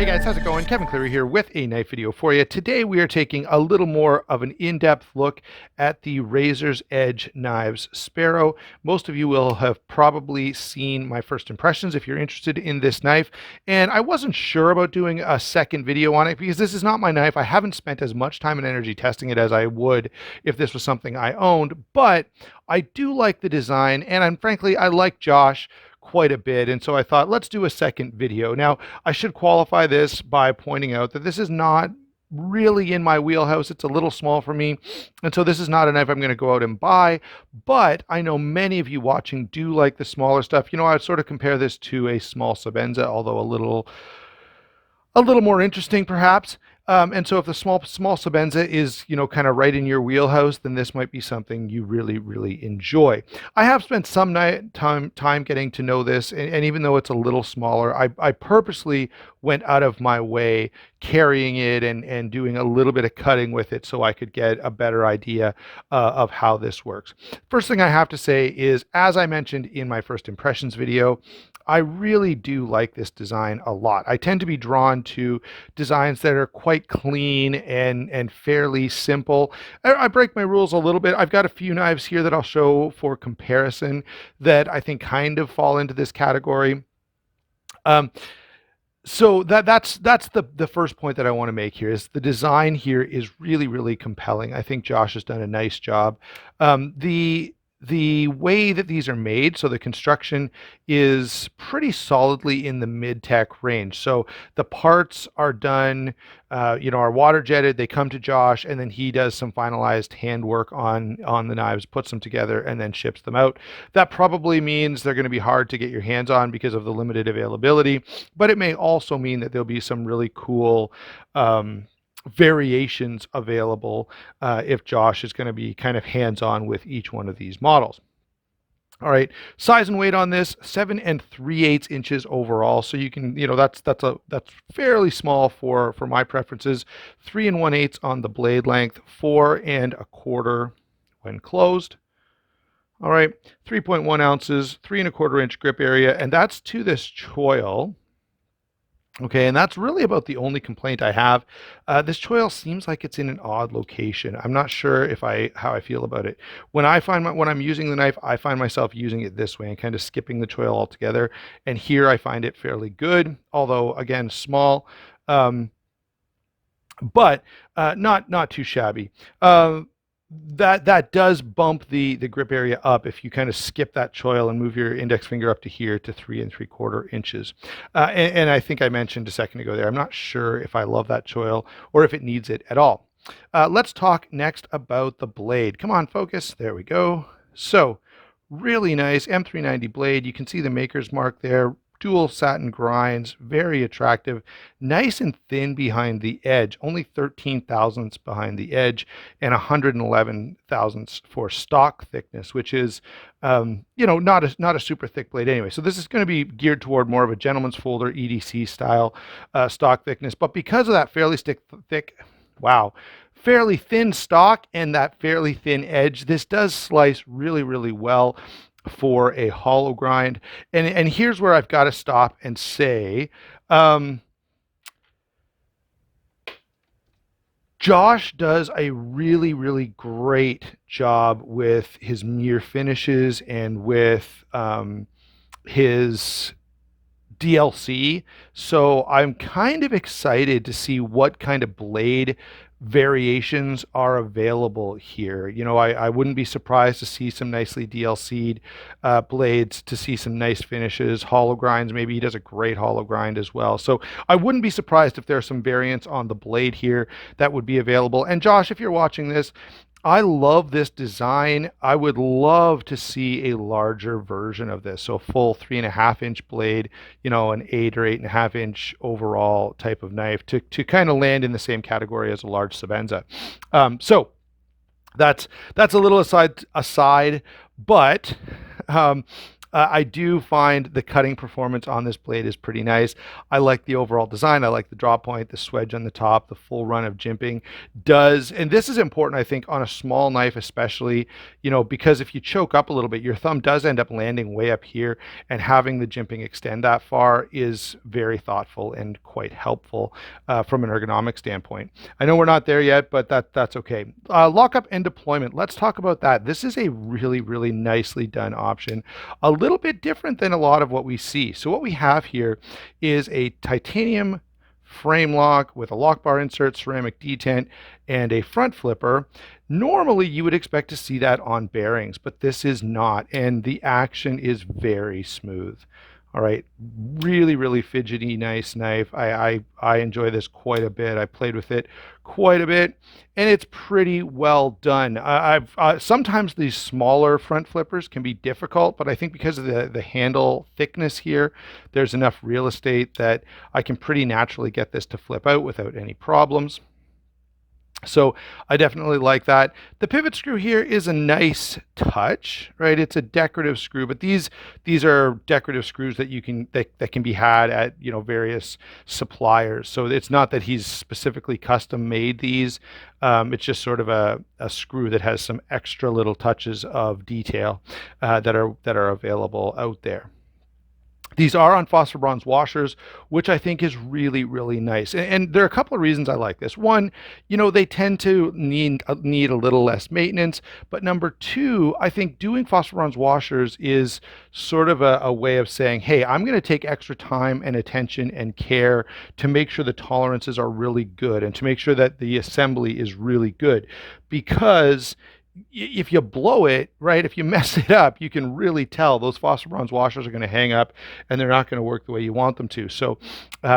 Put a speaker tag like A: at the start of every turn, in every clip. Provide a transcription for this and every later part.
A: Hey guys, how's it going? Kevin Cleary here with a knife video for you. Today we are taking a little more of an in-depth look at the Razor's Edge Knives Sparrow. Most of you will have probably seen my first impressions if you're interested in this knife. And I wasn't sure about doing a second video on it because this is not my knife. I haven't spent as much time and energy testing it as I would if this was something I owned, but I do like the design, and frankly, I like Josh quite a bit, and so I thought let's do a second video. Now I should qualify this by pointing out that this is not really in my wheelhouse. It's a little small for me, and so this is not a knife I'm going to go out and buy, but I know many of you watching do like the smaller stuff. You know, I would sort of compare this to a small Sabenza, although a little more interesting perhaps. And so if the small Sabenza is, you know, kind of right in your wheelhouse, then this might be something you really enjoy. I have spent some time getting to know this, and even though it's a little smaller, I purposely went out of my way carrying it and doing a little bit of cutting with it so I could get a better idea of how this works. First thing I have to say is, as I mentioned in my first impressions video, I really do like this design a lot. I tend to be drawn to designs that are quite clean and fairly simple. I break my rules a little bit. I've got a few knives here that I'll show for comparison that I think kind of fall into this category. So that's the first point that I want to make here is the design here is really compelling. I think Josh has done a nice job. The way that these are made, so the construction is pretty solidly in the mid-tech range. So the parts are done, are water jetted, they come to Josh, and then he does some finalized handwork on the knives, puts them together, and then ships them out. That probably means they're going to be hard to get your hands on because of the limited availability, but it may also mean that there'll be some really cool variations available if Josh is going to be kind of hands-on with each one of these models. All right, size and weight on this, 7 3/8 inches overall. So you can, that's fairly small for my preferences. 3 1/8 on the blade length, 4 1/4 when closed. All right, 3.1 ounces, 3 1/4 inch grip area, and that's to this choil. Okay, and that's really about the only complaint I have. This choil seems like it's in an odd location. I'm not sure how I feel about it. When I'm using the knife, I find myself using it this way and kind of skipping the choil altogether. And here I find it fairly good, although again small, but not too shabby. That does bump the grip area up if you kind of skip that choil and move your index finger up to here to 3 3/4 inches. And I think I mentioned a second ago there, I'm not sure if I love that choil or if it needs it at all. Let's talk next about the blade. Come on, focus. There we go. So really nice M390 blade. You can see the maker's mark there. Dual satin grinds, very attractive, nice and thin behind the edge, only 13 thousandths behind the edge and 111 thousandths for stock thickness, which is, not a super thick blade anyway. So this is going to be geared toward more of a gentleman's folder EDC style stock thickness, but because of that fairly thin stock and that fairly thin edge, this does slice really well for a hollow grind. And here's where I've got to stop and say, Josh does a really great job with his mirror finishes and with his DLC. So I'm kind of excited to see what kind of blade variations are available here. I wouldn't be surprised to see some nicely DLC'd blades, to see some nice finishes, hollow grinds. Maybe he does a great hollow grind as well. So I wouldn't be surprised if there's some variants on the blade here that would be available. And Josh, if you're watching this, I love this design. I would love to see a larger version of this. So full 3.5 inch blade, an 8 or 8.5 inch overall type of knife to kind of land in the same category as a large Sabenza. So that's a little aside, but I do find the cutting performance on this blade is pretty nice. I like the overall design. I like the drop point, the swedge on the top, the full run of jimping does, and this is important, I think, on a small knife especially, because if you choke up a little bit, your thumb does end up landing way up here, and having the jimping extend that far is very thoughtful and quite helpful from an ergonomic standpoint. I know we're not there yet, but that's okay. Lockup and deployment. Let's talk about that. This is a really, really nicely done option. A little bit different than a lot of what we see. So what we have here is a titanium frame lock with a lock bar insert, ceramic detent, and a front flipper. Normally you would expect to see that on bearings, but this is not, and the action is very smooth. All right, really, really fidgety, nice knife. I enjoy this quite a bit. I played with it quite a bit, and it's pretty well done. Sometimes these smaller front flippers can be difficult, but I think because of the handle thickness here, there's enough real estate that I can pretty naturally get this to flip out without any problems. So I definitely like that. The pivot screw here is a nice touch, right? It's a decorative screw, but these are decorative screws that that can be had at various suppliers. So it's not that he's specifically custom made these. It's just sort of a screw that has some extra little touches of detail that are available out there. These are on phosphor bronze washers, which I think is really, really nice. And there are a couple of reasons I like this. One, they tend to need a little less maintenance. But number two, I think doing phosphor bronze washers is sort of a way of saying, hey, I'm going to take extra time and attention and care to make sure the tolerances are really good and to make sure that the assembly is really good. Because if you blow it, right, if you mess it up, you can really tell those phosphor bronze washers are going to hang up and they're not going to work the way you want them to. So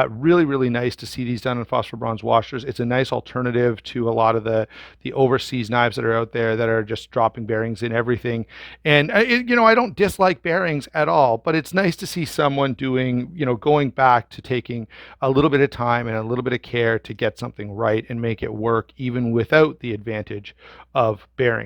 A: really, really nice to see these done in phosphor bronze washers. It's a nice alternative to a lot of the overseas knives that are out there that are just dropping bearings in everything. And I don't dislike bearings at all, but it's nice to see someone doing, going back to taking a little bit of time and a little bit of care to get something right and make it work even without the advantage of bearings.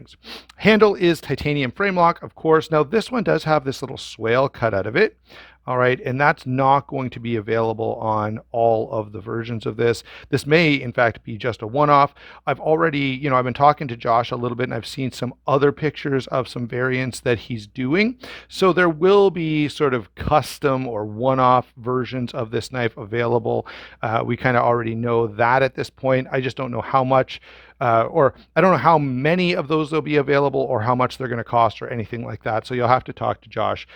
A: Handle is titanium frame lock, of course. Now this one does have this little swale cut out of it. All right, and that's not going to be available on all of the versions of this. This may, in fact, be just a one-off. I've already, I've been talking to Josh a little bit, and I've seen some other pictures of some variants that he's doing. So there will be sort of custom or one-off versions of this knife available. We kind of already know that at this point. I just don't know how much or I don't know how many of those will be available or how much they're going to cost or anything like that. So you'll have to talk to Josh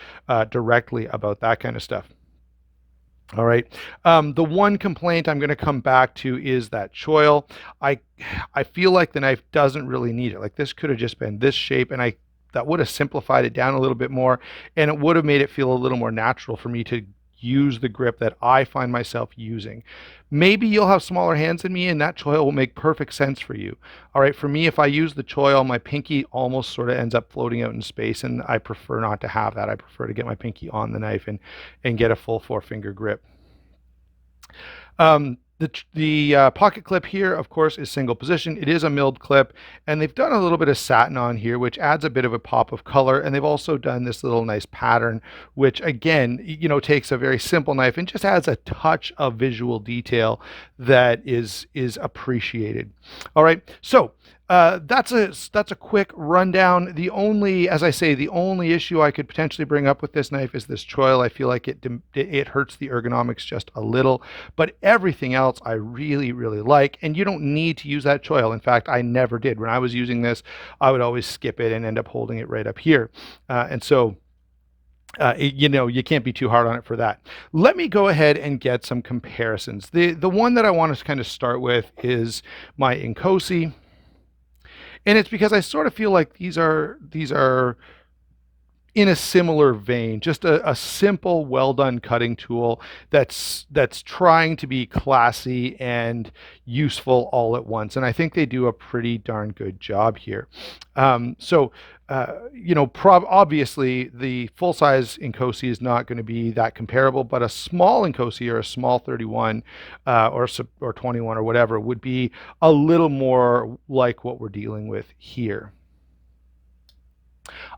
A: directly about that kind of stuff. All right. The one complaint I'm going to come back to is that choil. I feel like the knife doesn't really need it. Like this could have just been this shape, and that would have simplified it down a little bit more, and it would have made it feel a little more natural for me to use the grip that I find myself using. Maybe you'll have smaller hands than me and that choil will make perfect sense for you. All right, for me, if I use the choil, my pinky almost sort of ends up floating out in space, and I prefer not to have that. I prefer to get my pinky on the knife and get a full 4-finger grip. The pocket clip here, of course, is single position. It is a milled clip, and they've done a little bit of satin on here, which adds a bit of a pop of color, and they've also done this little nice pattern, which again, takes a very simple knife and just adds a touch of visual detail that is appreciated. All right, so that's a quick rundown. As I say, the only issue I could potentially bring up with this knife is this choil. I feel like it hurts the ergonomics just a little, but everything else I really, really like, and you don't need to use that choil. In fact, I never did. When I was using this, I would always skip it and end up holding it right up here. You can't be too hard on it for that. Let me go ahead and get some comparisons. The one that I want to kind of start with is my Inkosi. And it's because I sort of feel like these are in a similar vein, just a simple, well-done cutting tool that's trying to be classy and useful all at once. And I think they do a pretty darn good job here. Obviously the full-size Inkosi is not going to be that comparable, but a small Inkosi or a small 31 or 21 or whatever would be a little more like what we're dealing with here.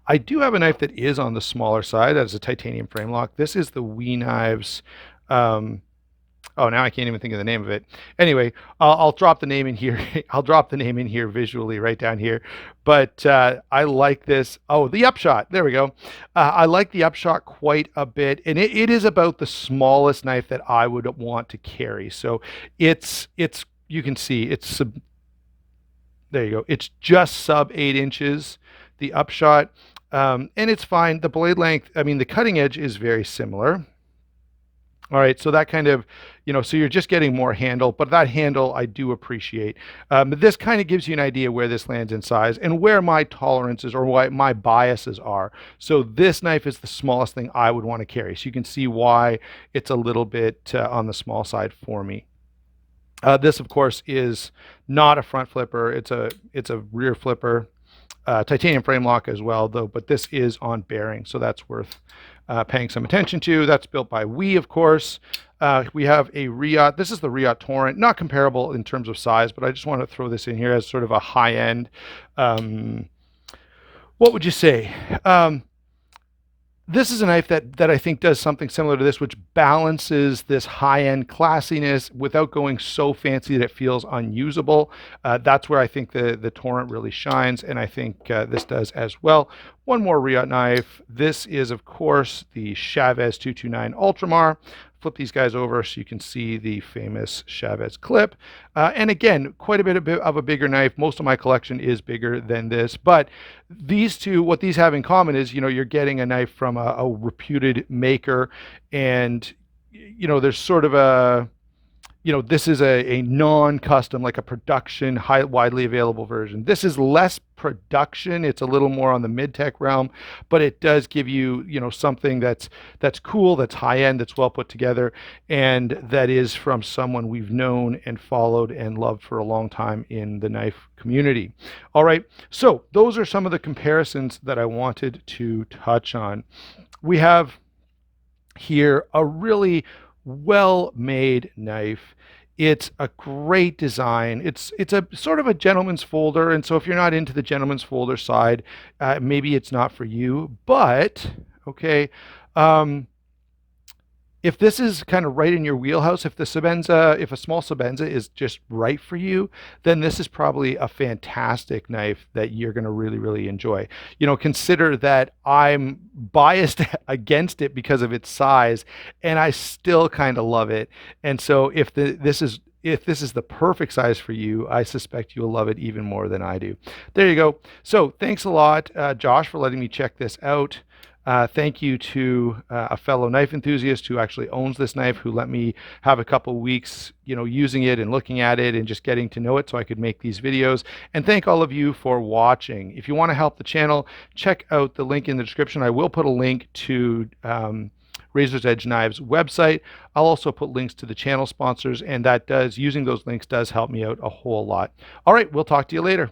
A: I do have a knife that is on the smaller side. That is a titanium frame lock. This is the WE Knives. Um, oh, now I can't even think of the name of it. Anyway, I'll drop the name in here. I'll drop the name in here visually right down here. But I like this. Oh, the Upshot. There we go. I like the Upshot quite a bit. And it is about the smallest knife that I would want to carry. So it's you can see it's there you go. It's just sub 8 inches, the Upshot. And it's fine. The blade length, I mean, the cutting edge is very similar. All right, so that kind of, so you're just getting more handle, but that handle I do appreciate. This kind of gives you an idea where this lands in size and where my tolerances or what my biases are. So this knife is the smallest thing I would want to carry. So you can see why it's a little bit on the small side for me. This, of course, is not a front flipper. It's a rear flipper. Titanium frame lock as well, though, but this is on bearing, so that's worth paying some attention to. That's built by WE, of course. We have a Riot. This is the Riot Torrent, not comparable in terms of size, but I just want to throw this in here as sort of a high-end, what would you say? This is a knife that I think does something similar to this, which balances this high-end classiness without going so fancy that it feels unusable. That's where I think the Torrent really shines, and I think this does as well. One more Riot knife. This is, of course, the Chavez 229 Ultramar. Flip these guys over so you can see the famous Chavez clip. And again, quite a bit of a bigger knife. Most of my collection is bigger than this, but these two, what these have in common is, you're getting a knife from a reputed maker, and, there's sort of a, this is a non-custom, like a production, widely available version. This is less production. It's a little more on the mid-tech realm, but it does give you, something that's cool, that's high-end, that's well put together, and that is from someone we've known and followed and loved for a long time in the knife community. All right, so those are some of the comparisons that I wanted to touch on. We have here a really well-made knife. It's a great design. It's a sort of a gentleman's folder, and so if you're not into the gentleman's folder side, maybe it's not for you. But okay, if this is kind of right in your wheelhouse, if a small Sebenza is just right for you, then this is probably a fantastic knife that you're going to really, really enjoy. Consider that I'm biased against it because of its size, and I still kind of love it. And so if this is the perfect size for you, I suspect you'll love it even more than I do. There you go. So thanks a lot, Josh, for letting me check this out. Thank you to a fellow knife enthusiast who actually owns this knife, who let me have a couple weeks, using it and looking at it and just getting to know it so I could make these videos. And thank all of you for watching. If you want to help the channel, check out the link in the description. I will put a link to Razor's Edge Knives website. I'll also put links to the channel sponsors, and using those links does help me out a whole lot. All right, we'll talk to you later.